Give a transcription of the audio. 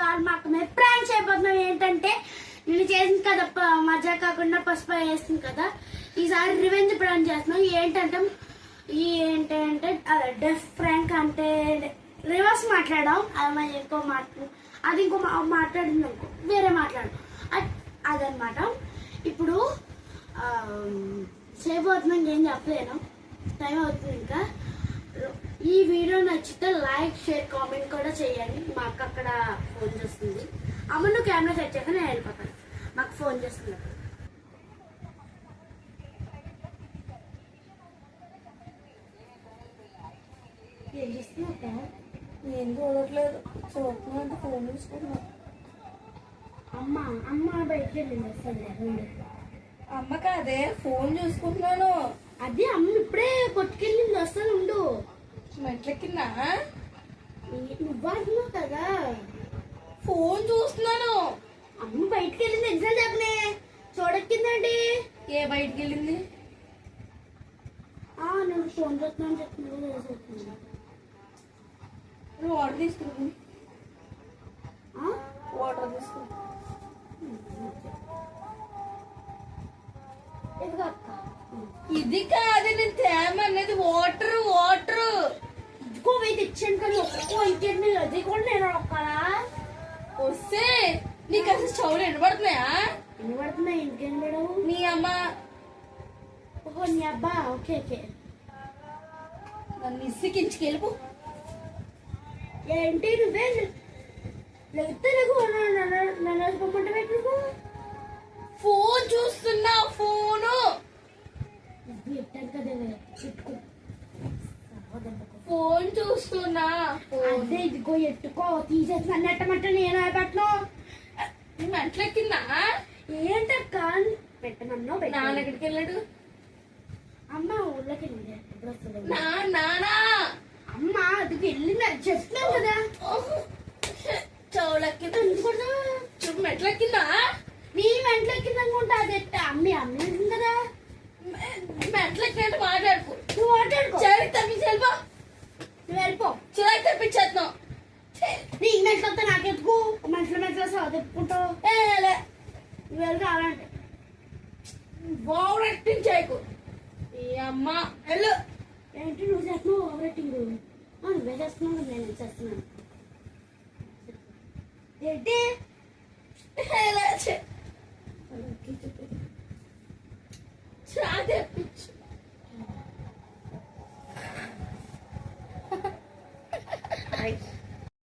కాదు మా అక్క మీద ప్రాంక్ చేయబోతున్నాం. ఏంటంటే నేను చేసింది కదా మజా కాకుండా పసుపు వేస్తుంది కదా, ఈసారి రివెంజ్ ప్రాంక్ చేస్తున్నాం. ఏంటంటే డెఫ్ ప్రాంక్ అంటే రివర్స్ మాట్లాడడం, అది ఇంకో మాట్లాడింది అనుకో, వేరే మాట్లాడడం అదనమాట. ఇప్పుడు చేయబోతున్నాం, ఏం చెప్పలేను, టైం అవుతుంది. ఇంకా ఈ వీడియో నచ్చితే లైక్ షేర్ కామెంట్ కూడా చేయండి. మా అక్క అక్కడ ఫోన్ చేస్తుంది. అమ్మ నువ్వు కెమెరా సెట్ చేయక నేను వెళ్ళిపోతాను, మాకు ఫోన్ చేస్తుంది. ఏం చేస్తున్నావు? ఏం చూడట్లేదు, చూస్తున్నాను, ఫోన్ చూసుకున్నా. అమ్మ బయటికి వెళ్ళింది, వస్తుంది. అమ్మ కాదే, ఫోన్ చూసుకుంటున్నాను. అది అమ్మ ఇప్పుడే కొట్టుకెళ్ళింది, వస్తాను ఉండు. మెట్లెక్కిందా? నువ్వు అంటున్నావు కదా. ఫోన్ చూస్తున్నాను. అమ్మ బయటికి వెళ్ళింది, ఎగ్జామ్ చెప్పనే చూడక్కిందండి. ఏ బయటికి వెళ్ళింది? నేను ఫోన్ చూస్తున్నాను చెప్తున్నాను. నువ్వు వాటర్ తీసుకుంటుంది, వాటర్ తీసుకో. ఇది కాదు నేను తేమ అనేది, వాటర్ వాటర్ ఇంకో వెయిట్ ఇచ్చాను కానీ ఒక్కో ఇంకేంటి, అది కూడా నేను ఒక్కలా వస్తే నీకు అసలు చెవులు ఎండబడుతున్నాయా? ఎండబడుతున్నాయి, ఇంకేం పడవు. నీ అమ్మ, ఓహో నీ అబ్బా, ఓకే ఓకే. నన్ను ఇసుకించుకెళ్ళిపో. ఏంటి నువ్వే లేకపోతే నన్ను పొమ్మంటే పెట్టు. ఫోన్ చూస్తున్నా, ఫోను పెట్టాను కదా పెట్టుకో. ఫోన్ చూస్తున్నా. అదే ఇదిగో ఎట్టుకో, తీసేసి నన్ను ఎట్టమంటే నేను పెట్టను. మెట్లెక్కిందా? ఏంటక్క పెట్టమన్నా? నాన్న ఎక్కడికి వెళ్ళాడు? అమ్మ ఊళ్ళోకి వెళ్ళింది, ఎప్పుడు వస్తుంది? నానా అమ్మ అది వెళ్ళింది, చెప్తున్నాను కదా. చెవులెక్కి మెట్లెక్కిందా? నీ మెట్లెక్కింది అనుకుంటా. అది అమ్మి అమ్మింది కదా. మెట్లెక్కినట్టు మాట్లాడుకో. నువ్వు మాట్లాడుకో. చివరికి తప్పించి వెళ్ళిపో. నువ్వు వెళ్ళిపో. చివరికి తప్పించేస్తున్నావు. నీ మెట్లతో నాకెత్తుకు, మెట్ల తెప్పుకుంటావు. నువ్వు వెళ్ళి కావాలంటే ఓవర్ యాక్టింగ్ చేయకు. ఈ అమ్మ వెళ్ళు. ఏంటి నువ్వు చేస్తున్నావు ఓవర్ యాక్టింగ్? నువ్వే చేస్తున్నావు, నేను చేస్తున్నాను. ఏంటి